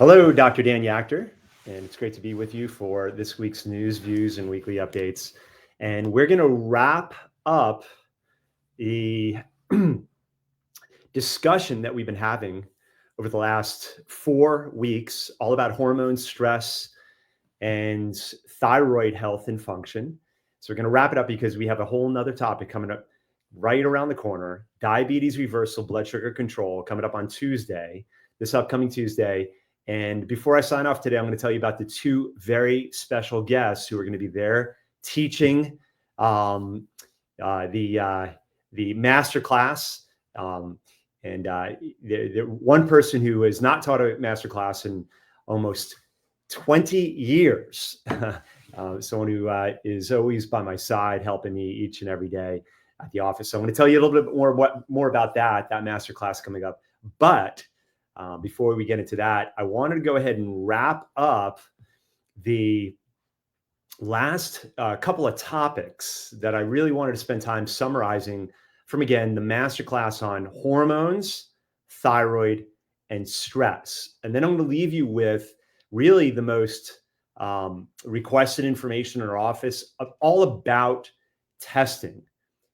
Hello, Dr. Dan Yachter, and it's great to be with you for this week's news, views, and weekly updates. And we're going to wrap up the discussion that we've been having over the last 4 weeks, all about hormones, stress, and thyroid health and function. So we're going to wrap it up because we have a whole nother topic coming up right around the corner: diabetes reversal, blood sugar control, coming up on Tuesday, this upcoming Tuesday. And before I sign off today, I'm going to tell you about the 2 very special guests who are going to be there teaching the Masterclass. The one person who has not taught a Masterclass in almost 20 years, someone who is always by my side, helping me each and every day at the office. So I'm going to tell you a little bit more about that Masterclass coming up. But before we get into that, I wanted to go ahead and wrap up the last couple of topics that I really wanted to spend time summarizing from, again, the Masterclass on hormones, thyroid, and stress. And then I'm going to leave you with really the most requested information in our office, all about testing.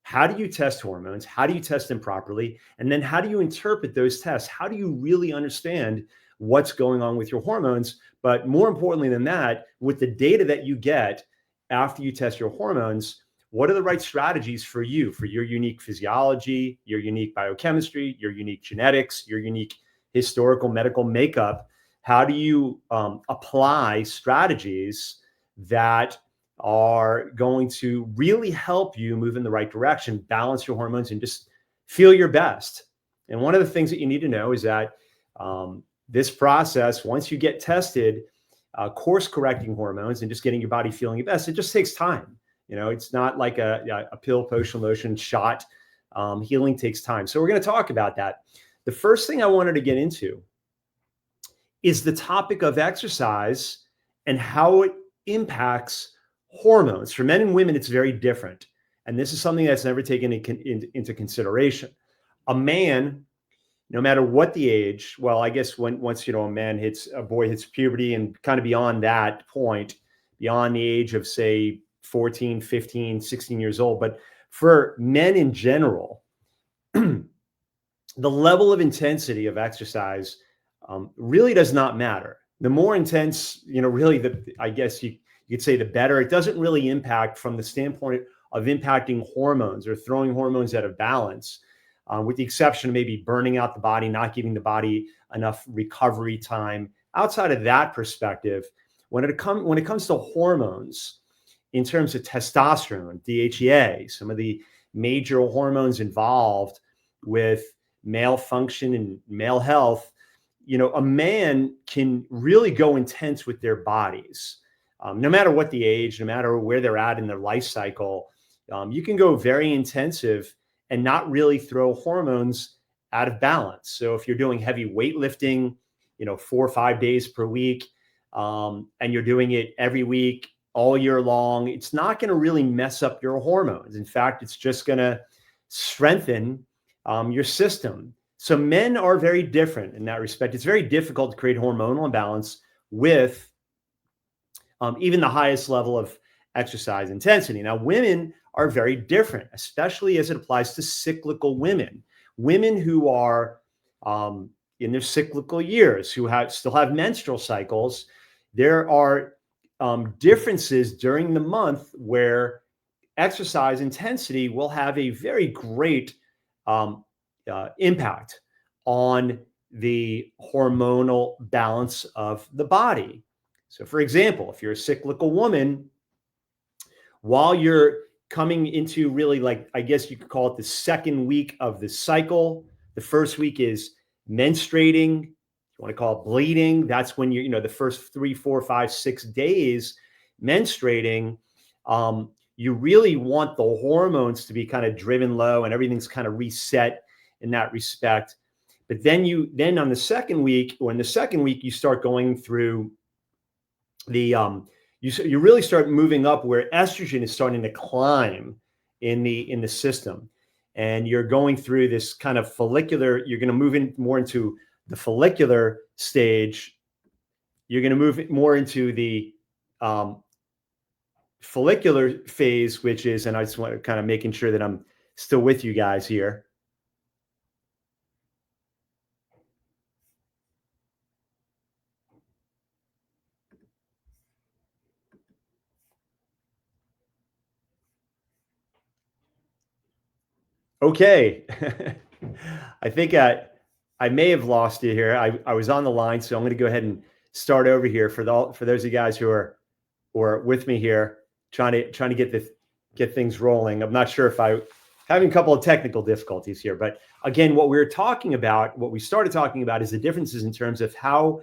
How do you test hormones? How do you test them properly? And then how do you interpret those tests? How do you really understand what's going on with your hormones? But more importantly than that, with the data that you get after you test your hormones, what are the right strategies for you, for your unique physiology, your unique biochemistry, your unique genetics, your unique historical medical makeup? How do you apply strategies that are going to really help you move in the right direction, balance your hormones, and just feel your best? And one of the things that you need to know is that this process, once you get tested, course correcting hormones and just getting your body feeling your best, it just takes time. You know, it's not like a pill, potion, lotion, shot. Healing takes time. So we're going to talk about that. The first thing I wanted to get into is the topic of exercise and how it impacts hormones. For men and women, it's very different. And this is something that's never taken into consideration. A man, no matter what the age, well, I guess once a boy hits puberty and kind of beyond that point, beyond the age of, say, 14, 15, 16 years old. But for men in general, the level of intensity of exercise really does not matter. The more intense, really, I guess you could say the better. It doesn't really impact from the standpoint of impacting hormones or throwing hormones out of balance, with the exception of maybe burning out the body, not giving the body enough recovery time. Outside of that perspective, when it comes to hormones, in terms of testosterone, DHEA, some of the major hormones involved with male function and male health, a man can really go intense with their bodies. No matter what the age, no matter where they're at in their life cycle, you can go very intensive and not really throw hormones out of balance. So if you're doing heavy weightlifting, 4 or 5 days per week, and you're doing it every week, all year long, it's not going to really mess up your hormones. In fact, it's just going to strengthen your system. So men are very different in that respect. It's very difficult to create hormonal imbalance with even the highest level of exercise intensity. Now, women are very different, especially as it applies to cyclical women. Women who are in their cyclical years, who still have menstrual cycles, there are differences during the month where exercise intensity will have a very great impact on the hormonal balance of the body. So, for example, if you're a cyclical woman, while you're coming into really, like, I guess you could call it the second week of the cycle, the first week is menstruating. You want to call it bleeding. That's when you're, the first 3, 4, 5, 6 days menstruating. You really want the hormones to be kind of driven low and everything's kind of reset in that respect. But then on the second week, you start going through the you really start moving up where estrogen is starting to climb in the system, and you're going through this kind of follicular. You're going to move in more into the follicular stage you're going to move more into the follicular phase, which is, and I just want to kind of making sure that I'm still with you guys here. Okay. I think I may have lost you here. I was on the line, so I'm going to go ahead and start over here for those of you guys who are with me here, trying to get things rolling. I'm not sure if having a couple of technical difficulties here, but again, what we started talking about is the differences in terms of how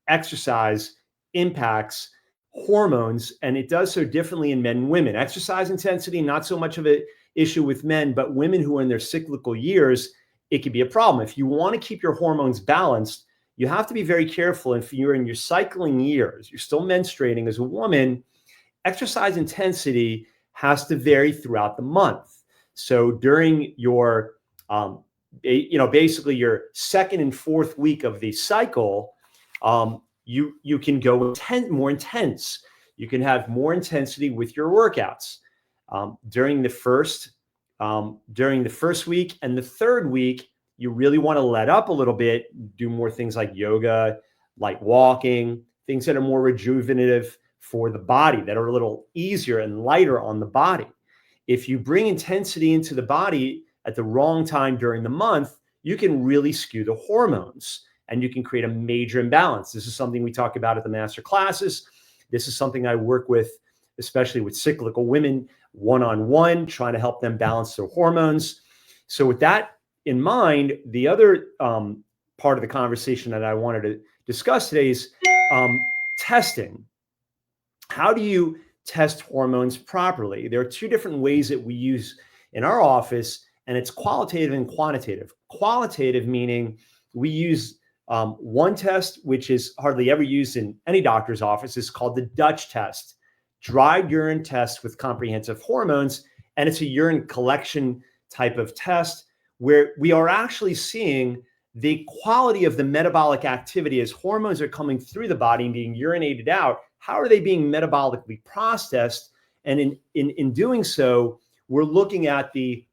exercise impacts hormones, and it does so differently in men and women. Exercise intensity, not so much of an issue with men, but women who are in their cyclical years, it could be a problem. If you want to keep your hormones balanced, you have to be very careful. If you're in your cycling years, you're still menstruating as a woman, exercise intensity has to vary throughout the month. So during your, basically your second and fourth week of the cycle, you can go more intense. You can have more intensity with your workouts. During the first week and the third week, you really want to let up a little bit, do more things like yoga, like walking, things that are more rejuvenative for the body, that are a little easier and lighter on the body. If you bring intensity into the body at the wrong time during the month, you can really skew the hormones and you can create a major imbalance. This is something we talk about at the master classes. This is something I work with, especially with cyclical women, one-on-one, trying to help them balance their hormones. So with that in mind, the other part of the conversation that I wanted to discuss today is testing. How do you test hormones properly? There are two different ways that we use in our office, and it's qualitative and quantitative. Qualitative meaning we use one test, which is hardly ever used in any doctor's office. It's called the Dutch test, dry urine test with comprehensive hormones. And it's a urine collection type of test where we are actually seeing the quality of the metabolic activity as hormones are coming through the body and being urinated out. How are they being metabolically processed? And in doing so, we're looking at the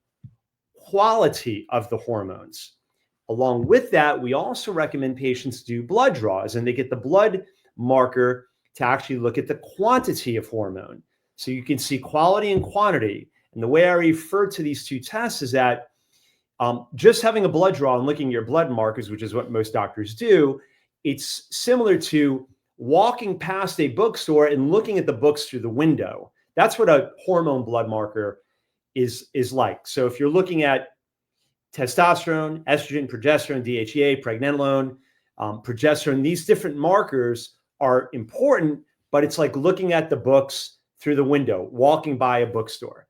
quality of the hormones. Along with that, we also recommend patients do blood draws, and they get the blood marker to actually look at the quantity of hormone. So you can see quality and quantity. And the way I refer to these two tests is that just having a blood draw and looking at your blood markers, which is what most doctors do, it's similar to walking past a bookstore and looking at the books through the window. That's what a hormone blood marker is like. So if you're looking at testosterone, estrogen, progesterone, DHEA, pregnenolone, progesterone, these different markers are important, but it's like looking at the books through the window, walking by a bookstore,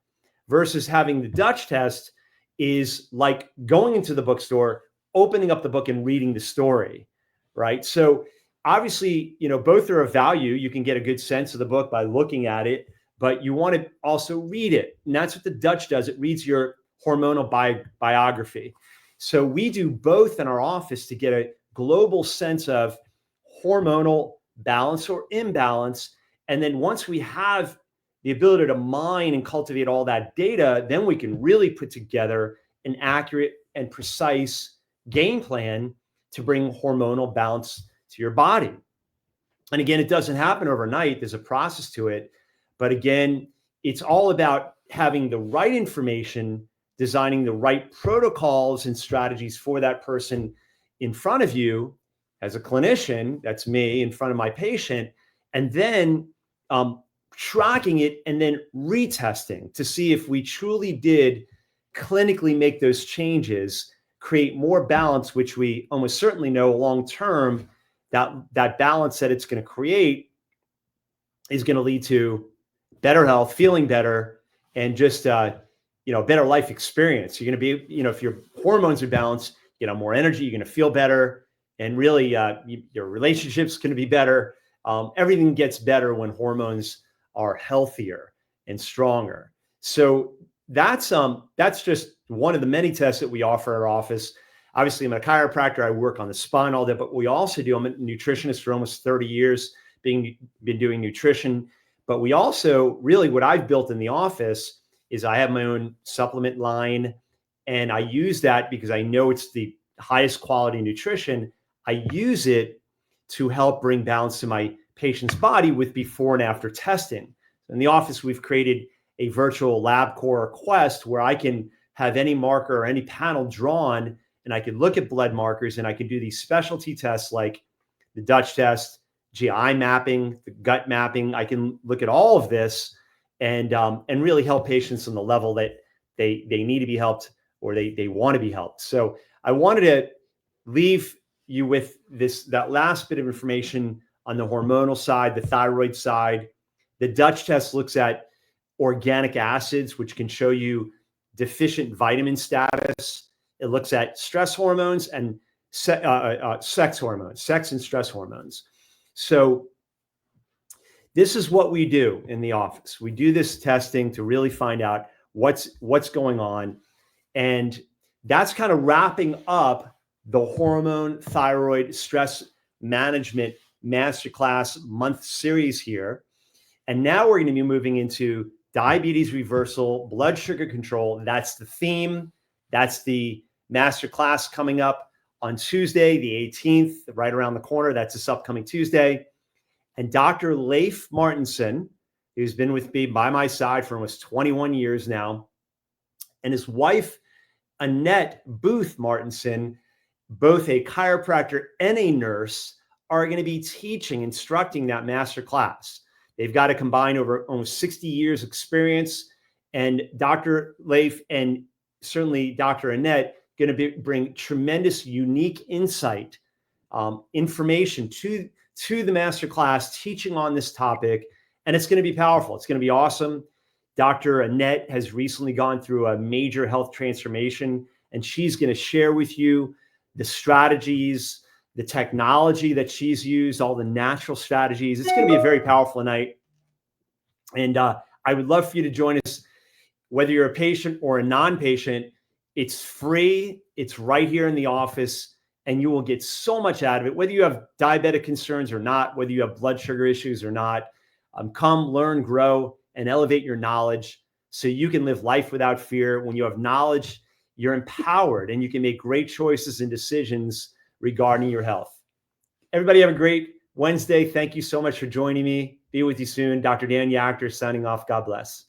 versus having the Dutch test is like going into the bookstore, opening up the book and reading the story, right? So obviously, both are of value. You can get a good sense of the book by looking at it, but you want to also read it. And that's what the Dutch does. It reads your hormonal biography. So we do both in our office to get a global sense of hormonal balance or imbalance. And then once we have the ability to mine and cultivate all that data, then we can really put together an accurate and precise game plan to bring hormonal balance to your body. And again, it doesn't happen overnight. There's a process to it. But again, it's all about having the right information, designing the right protocols and strategies for that person in front of you as a clinician, that's me in front of my patient, and then tracking it and then retesting to see if we truly did clinically make those changes, create more balance, which we almost certainly know long-term that balance that it's going to create is going to lead to better health, feeling better, and just better life experience. You're going to be, if your hormones are balanced, more energy, you're going to feel better, and really your relationships going to be better. Everything gets better when hormones are healthier and stronger. So that's just one of the many tests that we offer at our office. obviously I'm a chiropractor. I work on the spine all day, but we also do, I'm a nutritionist for almost 30 years, been doing nutrition. But we also, really what I've built in the office is I have my own supplement line, and I use that because I know it's the highest quality nutrition. I use it to help bring balance to my patient's body with before and after testing. In the office, we've created a virtual LabCorp Quest where I can have any marker or any panel drawn, and I can look at blood markers, and I can do these specialty tests like the Dutch test, GI mapping, the gut mapping. I can look at all of this and really help patients on the level that they need to be helped, or they want to be helped. So I wanted to leave you with that last bit of information on the hormonal side, the thyroid side. The Dutch test looks at organic acids, which can show you deficient vitamin status. It looks at stress hormones and sex hormones, sex and stress hormones. So this is what we do in the office. We do this testing to really find out what's going on. And that's kind of wrapping up the hormone, thyroid, stress management masterclass month series here. And now we're going to be moving into diabetes reversal, blood sugar control. That's the theme. That's the masterclass coming up on Tuesday, the 18th, right around the corner. That's this upcoming Tuesday. And Dr. Leif Martenson, who's been with me by my side for almost 21 years now, and his wife, Annette Booth Martenson, both a chiropractor and a nurse, are going to be instructing that masterclass. They've got to combine over almost 60 years experience. And Dr. Leif and certainly Dr. Annette going to bring tremendous, unique insight, information to the masterclass, teaching on this topic. And it's going to be powerful. It's going to be awesome. Dr. Annette has recently gone through a major health transformation, and she's going to share with you the strategies, the technology that she's used, all the natural strategies. It's going to be a very powerful night. And I would love for you to join us, whether you're a patient or a non-patient. It's free. It's right here in the office, and you will get so much out of it, whether you have diabetic concerns or not, whether you have blood sugar issues or not. Come learn, grow, and elevate your knowledge so you can live life without fear. When you have knowledge, you're empowered, and you can make great choices and decisions regarding your health. Everybody have a great Wednesday. Thank you so much for joining me. Be with you soon. Dr. Dan Yachter signing off. God bless.